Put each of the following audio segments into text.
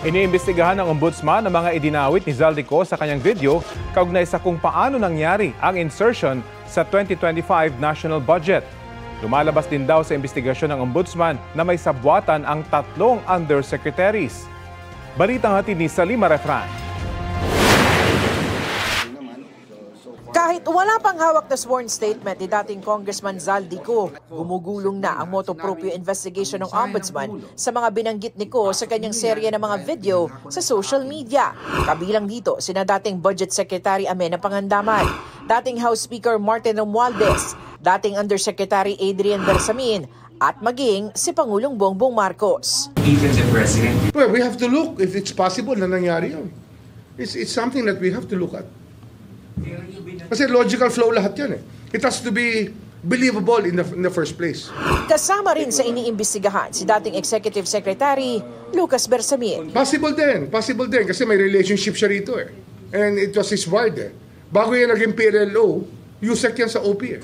Iniimbestigahan ng ombudsman ang mga idinawit ni Zaldico sa kanyang video kaugnay sa kung paano nangyari ang insertion sa 2025 national budget. Lumalabas din daw sa investigasyon ng ombudsman na may sabwatan ang 3 undersecretaries. Balitang hatid ni Salima Refran. Kahit wala pang hawak na sworn statement ni dating Congressman Zaldico, gumugulong na ang motu proprio investigation ng Ombudsman sa mga binanggit ni Ko sa kanyang serye ng mga video sa social media. Kabilang dito sina dating Budget Secretary Amenah Pangandaman, dating House Speaker Martin Romualdez, dating Undersecretary Adrian Bersamin, at maging si Pangulong Bongbong Marcos. Even the President. Well, we have to look if it's possible na nangyari yun. It's something that we have to look at. Kasi logical flow lahat yan eh. It has to be believable in the first place. Kasama rin sa iniimbestigahan si dating Executive Secretary Lucas Bersamin. Possible din kasi may relationship siya rito eh. And it was his ward eh. Bago yan naging PLLO, USEC yan sa OP eh.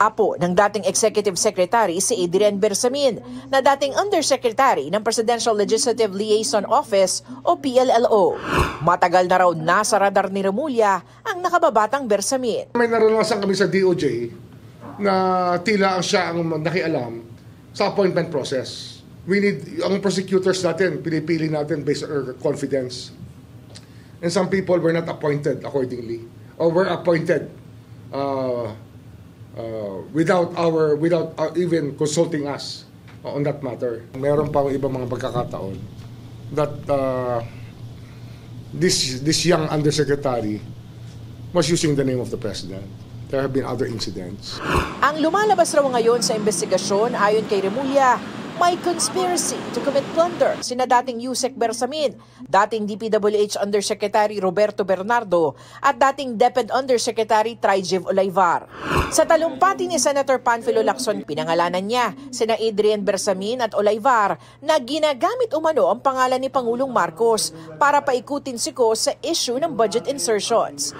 Apo ng dating Executive Secretary si Adrian Bersamin na dating Undersecretary ng Presidential Legislative Liaison Office o PLLO. Matagal na raw nasa radar ni Remulla ang nakababatang Bersamin. May naranasan kami sa DOJ na tila siya ang nakialam sa appointment process. Ang prosecutors natin, pinipili natin based on our confidence. And some people were not appointed accordingly or were appointed without even consulting us on that matter. Meron pa ibang mga pagkakataon that this young undersecretary was using the name of the president. There have been other incidents. Ang lumalabas raw ngayon sa investigasyon ayon kay Remulla, may conspiracy to commit plunder sina dating Yusek Bersamin, dating DPWH Undersecretary Roberto Bernardo at dating DepEd Undersecretary Trijib Olayvar. Sa talumpati ni Senator Panfilo Lacson, pinangalanan niya sina Adrian Bersamin at Olayvar na ginagamit umano ang pangalan ni Pangulong Marcos para paikutin si Ko sa issue ng budget insertions.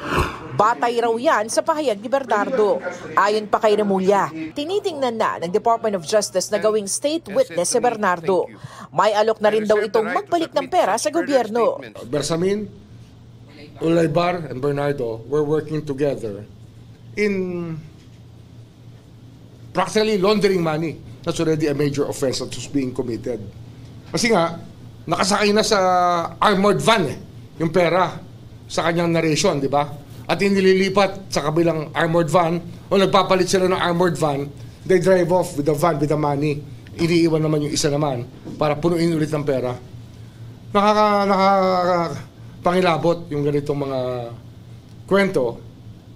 Batay raw yan sa pahayag ni Bernardo. Ayon pa kay Remulla, tinitingnan na ng Department of Justice na gawing state witness si Bernardo. May alok na rin daw itong magbalik ng pera sa gobyerno. Bersamin, Olayvar, and Bernardo were working together in practically laundering money. That's already a major offense that was being committed. Kasi nga, nakasakay na sa armored van yung pera sa kanyang narration, di ba? At inililipat sa kabilang armored van o nagpapalit sila ng armored van, they drive off with the van with the money. Iniiwan naman yung isa naman para punuin ulit ng pera. Nakakapangilabot yung ganitong mga kwento.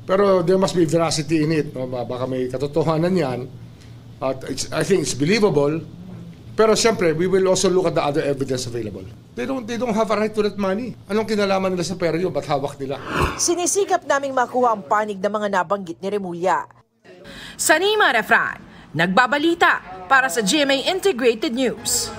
Pero there must be veracity in it. No? Baka may katotohanan yan. I think it's believable. Pero siyempre, we will also look at the other evidence available. They don't have a right to that money. Anong kinalaman nila sa pera yun? Ba't hawak nila? Sinisikap naming makuha ang panig ng mga nabanggit ni Remulla. Salima Refran, nagbabalita para sa GMA Integrated News.